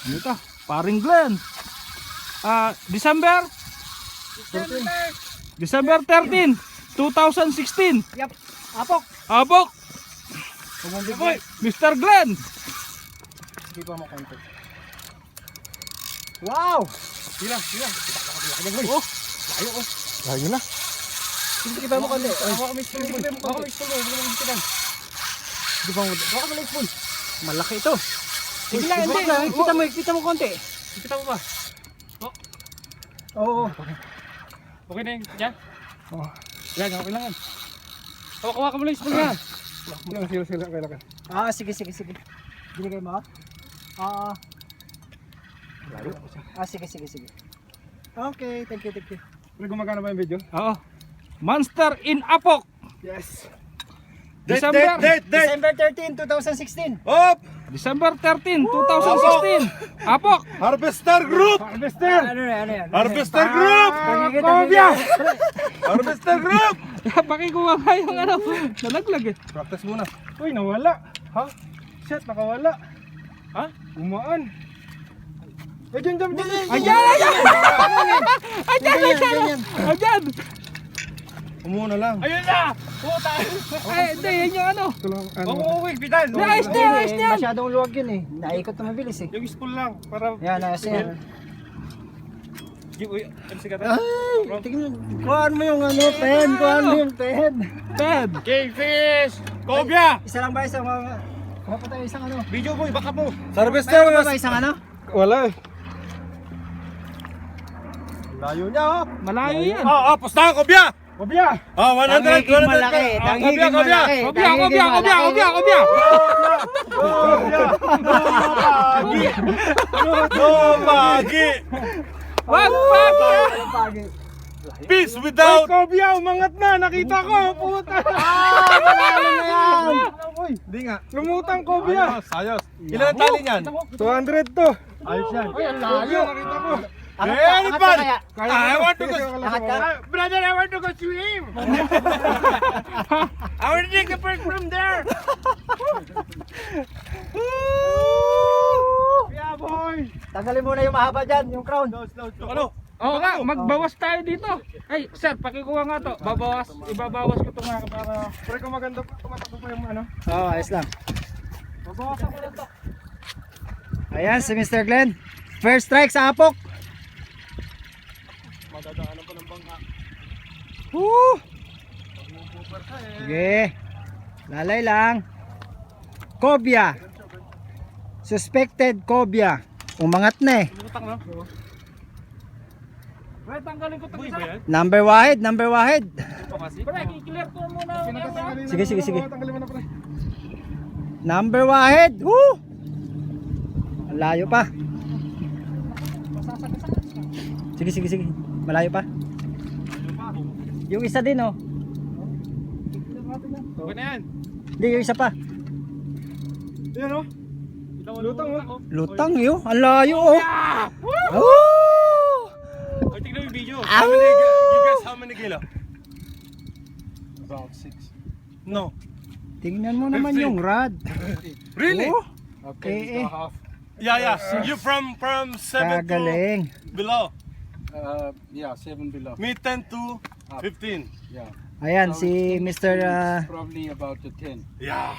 Dito, paring Glenn. December 13, 2016. Yep. Apok. Abok, Mr. Glenn. Hindi pa mo konti. Wow! Sila. Oh, layo oh. Layo na. Hindi kita mo konti. Ako may spoon. Ako may spoon. Hindi pa mo. Ako may spoon. Malaki ito. Sige lang, hindi. Kita mo konti. Kita mo ba? Oo. Okay na yun. Yan? Oh. Yan, okay lang yan. Hawa ka mo lang yung spoon yan. Sila, kailangan. Sige. Binigay mo? Layo. Sige. Okay, thank you. Pero gumagana ba yung video? Oo. Monster in Apok. Yes. December. December 13, 2016. Hop! December 13, 2016. Apok. Harvester Group! Harvester. Ano yan? Harvester Group! Kobia. Harvester Group! Pakikuha nga yung nalaglag eh. Practice muna. Uy, nawala. Ha? Shit, nakawala. Ha? Umaan. Eh, dyan. Ayan. Umuna lang. Ayun na. Puta. Ay, hindi, yan yung ano. Ito lang, ano. Bitan. Ayos na yan. Masyadong luwag yun eh. Naikot na mabilis eh. Yung spool lang, para... Yan, yan. Uy, ano si Kata? Ay, tingnan. Kuhaan mo yung ano, pen. Kuhaan mo yung pen. Ted. Kingfish! Cobia! Isa lang ba isang mga... Kuha pa tayo isang ano. Video boy, baka mo. Harvester ba isang ano? Wala eh. Layo niya oh. Malayo yan. Pusta, Cobia! Cobia! 100, Tangiging malaki. Tangiging malaki. Kobya. Bagi! Wag. Peace without... Cobia, umangat na! Nakita ko! Puta! Malalim na yan. Hindi nga. Lumutang Cobia! Ayos. Ilan ang tali niyan? 200 to. Ayos yan. Ay, ang layo. Nakita ko. Angat ka kaya. I want to go. Angat ka. Brother, I want to go swim. I want to take a break from there. Yeah, boy. Tanggalin muna yung mahaba dyan, yung crown. Ano? Oo nga, magbawas tayo dito. Ay, sir, pakikuha nga to. Ibabawas ko to nga para... Pero kung maganda pa, tumatakbo pa yung ano. Oo, ayos lang. Babawasan ko lang to. Ayan, si Mr. Glenn. First strike sa Apok. Madadaanan pa ng bangka. Woo! Sige. Lalay lang. Cobia. Suspected cobia. Umangat na eh. Lutang na. Pre, tanggalin ko ito isa. Number wahid. Pre, i-clear ko muna. Sige. Tanggalin mo na pre. Number wahid. Woo! Ang layo pa. Sige. Malayo pa. Yung isa din oh. Okay na yan. Hindi, yung isa pa. Yan o. Lutang o. Lutang yun. Ang layo oh. Woo! Ay, tignan mo yung video. You guys, how many kilo? About 6. No. Tingnan mo naman 15. yung rod. Really? Oh, Okay, eh. half. Yeah. You from 7 Kagaling. to below. Yeah, 7 below. Me 10 to 15. Yeah, Ayan, si Mr. probably about the 10. Yeah.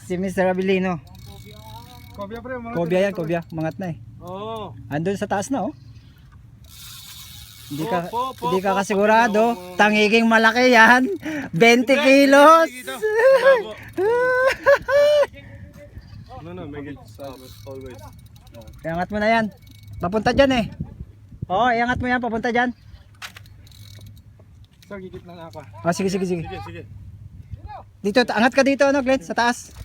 Si Mr. Abilino. Cobia pre, mga Kobya, mangat na eh. Oh. Andun sa taas na oh. Hindi ka, Po, hindi ka kasigurado. Tangiging malaki yan. 20 kilos. No, make it always. Iangat mo na yan. Papunta dyan eh. Oo, iangat mo yan. Papunta dyan. Sir, gigit na ako. Oh, sige. Sige. Dito, angat ka dito, ano, Glenn? Sa taas.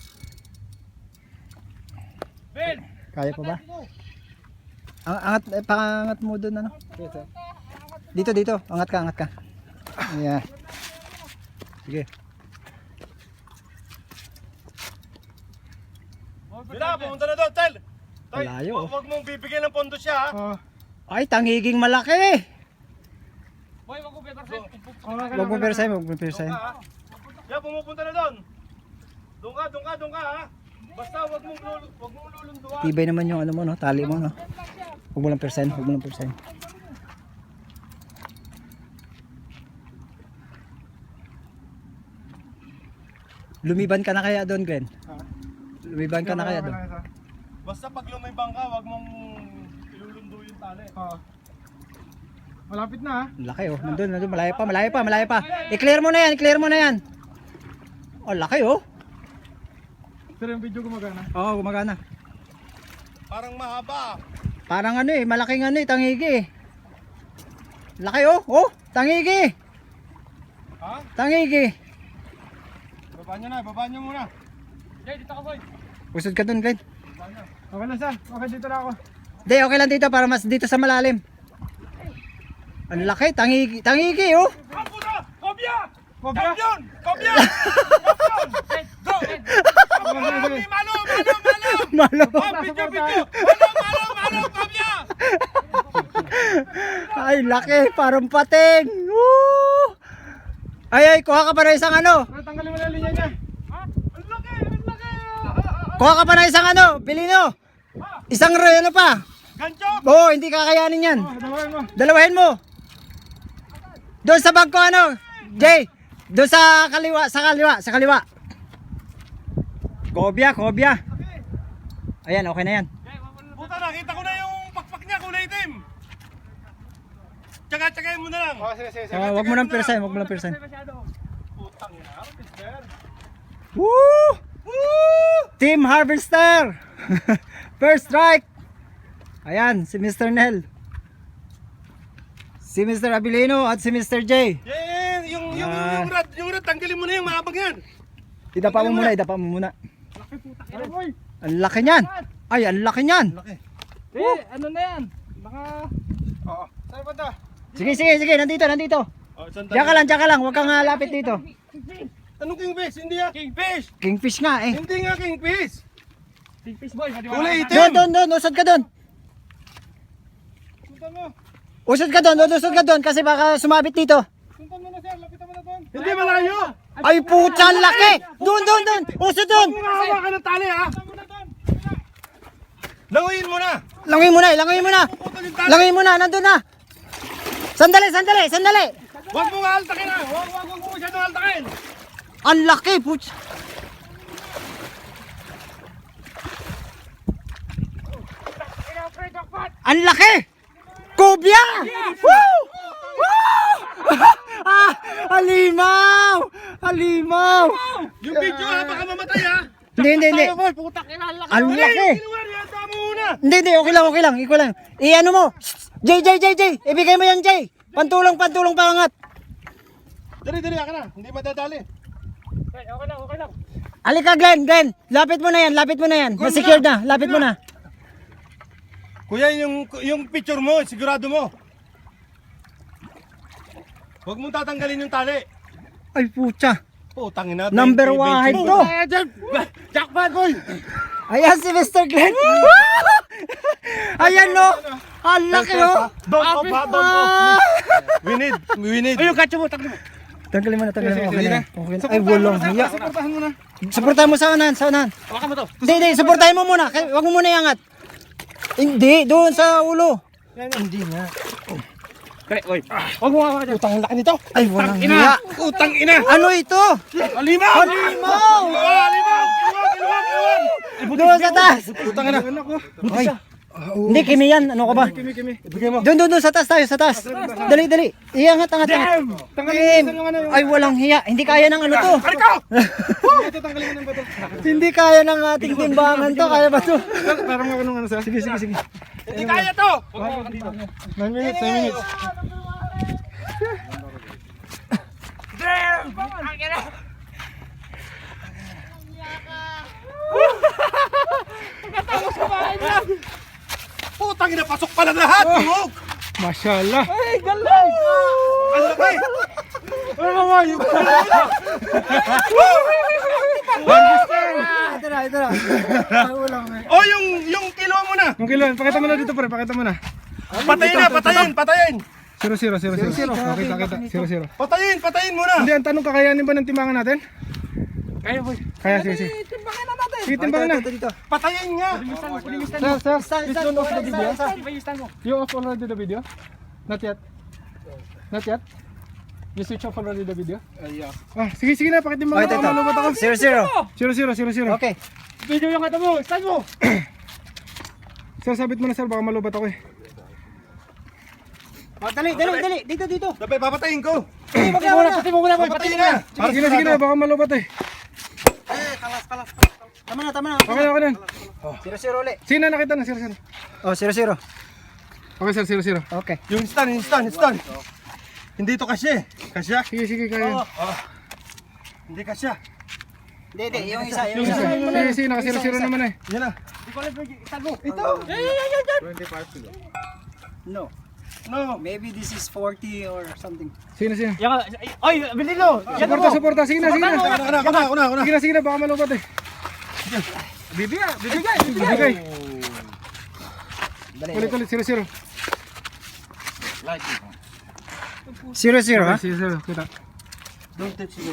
Ben! Kaya pa ba? Angat, pangangat mo dun, ano? Dito. Angat ka. Ayan. Sige. Bila, pumunta na doon, Tel. Malayo, oh. Huwag mong bibigyan ng pondo siya, ha? Ay, tangiging malaki. Boy, wag ko better side. Huwag mo pero sa'yo. Yeah, pumupunta na doon. Doon ka, ha? Basta wag mong lulunduan. Tibay naman yung ano mo, no? Tali mo, no? Huwag mo lang persen, huwag mo lang persen. Lumiban ka na kaya doon, Glenn? Lumiban ka na kaya doon? Basta pag lumibang ka, wag mong ilulundo yung tali. Malapit na ha. Laki oh, nandun, malayo pa. I-clear mo na yan, i-clear mo na yan. Oh, laki oh. Sir, yung video gumagana. Oo, gumagana. Parang mahaba. Parang ano eh, malaking ano eh, tangigi eh. Laki oh, oh, tangigi. Ha? Tangigi. Baba nyo muna. Jay, dito ka boy. Usod ka dun, Glenn. Okay lang sir, okay dito na ako. Hindi, okay lang dito para mas dito sa malalim. Ang laki, tangigi oh. Kobya! Kampiyon! Kobya! Go! Malo! Malo. Video! Malo! Kobya! Ay, laki, parang pating. Woo! Ay, kuha ka pa na isang ano. Tanggalin mo na linya niya. Ang laki! Kuha ka pa na isang ano, Pilino. Isang ano pa. Gancho! Oo, hindi kakayanin yan. Dalawain mo. Dalawahin mo. Doon sa bangko ano, Jay. Doon sa kaliwa. Kobya. Ayan, okay na yan. Puta, nakita ko na yung pakpak niya, kulay itim. Tsaka-tsakayin mo na lang. Sige. Wag mo nang persen, Putang ina, mister. Woo! Team Harvester. First strike. Ayan, si Mr. Nel. Si Mr. Abilino at si Mr. J. Yeah, yung rad, tanggalin mo na yung maabang yan. Idapa mo muna. Ang laki niyan. Ay, ang laki niyan. Eh, ano na yan? Oo. Saan ba ito? Sige, nandito. Diyan ka lang, huwag kang lapit dito. Anong kingfish? Hindi ah. Kingfish! Kingfish nga eh. Hindi nga kingfish! Fish boy, Kulay itim! Doon, usod ka doon. Suntan mo! Usod ka doon kasi baka sumabit dito. Suntan mo na sir, lapitan mo na doon! Hindi malayo! Ay putya, ang laki. Doon. Usod doon. Kumahawa ka ng tali ha! Languyin mo na! Langoy mo na, nandun na. Sandali. Huwag mo nga altakin ha! Huwag mo masyadong altakin! Ang laki, putya. Ang laki! Kobya! Woo! Halimaw! Yung video ha, baka mamatay ha! Hindi. putak ina, laki. Ang laki! Ginawa niya, tama muna! Hindi, okay lang. Ikaw lang. I-ano mo? Jay! Ibigay mo yan, Jay! Pantulong pangat. Dali, akin na! Hindi madadali! Okay lang. Alika, Glenn. Lapit mo na yan. Mas-secured na. Lapit mo na. Kuya, yung picture mo, sigurado mo! Huwag mong tatanggalin yung tali! Ay, putya. Putang ina! Number 1 to. Jackpot boy! Ayan si Mr. Glenn. Ayan no. Ang laki no. Don't off. We need. Ayun, katso mo, takbo mo. Tanggalin mo na. Okay na. Sige. Ay, walang hiya. Suportahan mo na. Suportahan mo sa unahan. Hawakan mo to. Hindi, suportahan mo muna. Huwag mo muna iangat. Hindi, doon sa ulo. Hindi nga. Kaya, oy. Huwag mo hawakan dyan. Utang laki nito. Ay, walang hiya. Utang ina. Ano ito? Alimaw. Halimaw! Alimaw. Doon sa taas. Utang ina. Ay. Hindi, kimi yan. Ano ka ba? Kimi. Ibigay mo. Doon sa taas tayo, sa taas. Dali. Iangat. Kim. Ay, walang hiya. Hindi kaya ng ano to. Ito tanggalin mo ng bato. Hindi kaya ng ating timbangan to. Kaya ba to? Parang ano sir. Sige. Hindi kaya to. 9 minutes. Putang ina, pasok pala lahat. Tungog. Mashallah. Ay, galing. Ang laki. Ito na. Ay, walang hiya. Oh, yung kilo mo na. Yung kilo, pakita mo na dito pre, pakita mo na. Patayin. 0-0. Okay, kakita. 0-0. Patayin mo na. Hindi, ang tanong kakayanin ba ng timbangan natin? Kaya boy. Kaya, sige. Timbangin na natin. Sige, timbang na. Dito. Patayin nga! Sir, please don't off the video. Ibayistan mo. You off already the video? Not yet. Not yet? You switch off already the video? Yeah. Ah, sige na, pakitimbang Okay, na. ito. Malubat ako. 0-0. 0-0. Okay. Video yung kata mo. Stand mo. Sir, sabit mo na sir, baka malubat ako eh. Dali. Dito. Dapat papatayin ko! Pati mo muna boy. Papatayin na! Sige na, baka malubat eh. Tama na. Okay na. 0-0 ulit. Sige na, nakita na, 0-0. Oh, 0-0. Okay sir, 0-0. Okay. Yung stand. Hindi to kasya eh. Kasya? Sige, kaya. Hindi kasya. Hindi. Yung isa. Sige, naka 0-0 naman eh. Yan na. Ito. No. No. Maybe this is 40 or something. Sige na. Ay, Benilo. Suporta. Sige na. Sige na, baka malubat eh. Bibigay. Bigay. Ulit, 0-0. 0-0 ha? Sige, kita. Don't touch me.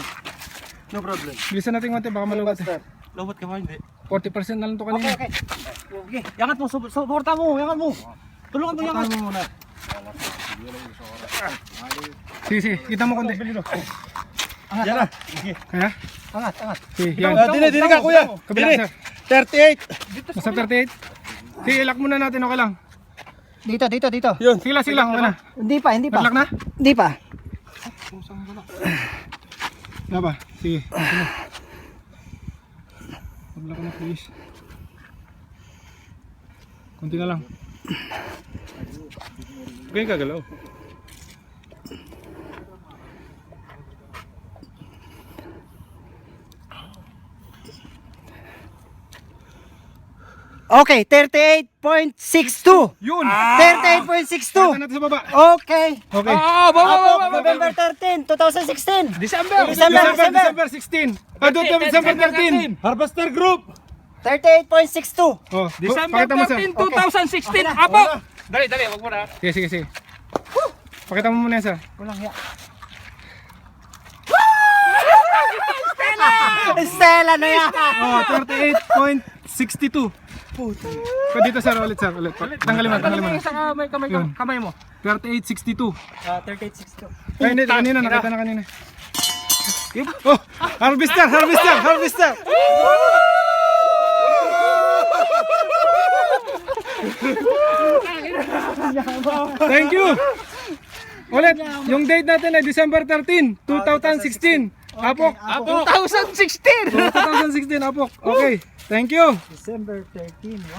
No problem. Bilisan natin konti, baka malubat eh. Lobot ka ba hindi? 40% na lang to kanina. Okay. Yangat mo, suporta mo. Tulungan mo yangat. muna. Sige, kita mo konti. Yan na. Kaya? Angat. Sige, yan. Dili ka kuya. Kabila, Dili. sir. 38. Nasa 38. Sige, ilak muna natin, okay lang. Dito. Sige lang, okay na. Hindi pa. Naglak na? Hindi pa. Na ba? Sige. Naglak na, please. Kunti na lang. Okay, kagalaw. Okay, 38.62. Yun! 38.62. Natin sa baba. Okay. Okay. Apo, November 13, 2016. December. December 16. December 13. Harvester Group. 38.62. Oh, December pakita mo sir. 13, 2016. Apo. Dali, wag mo na. Sige. Pakita mo muna yan, sir. Walang ya. Stella na yan. Oh, 38.62. Pa dito sir, ulit. Tanggalin mo. Sa kamay mo. 38.62. 38.62. Ay, hindi, kanina, nakita na kanina. Oh, harvester! Thank you! Ulit, yung date natin ay December 13, 2016. Apok! 2016. 2016, Apok. Okay, thank you! December 13.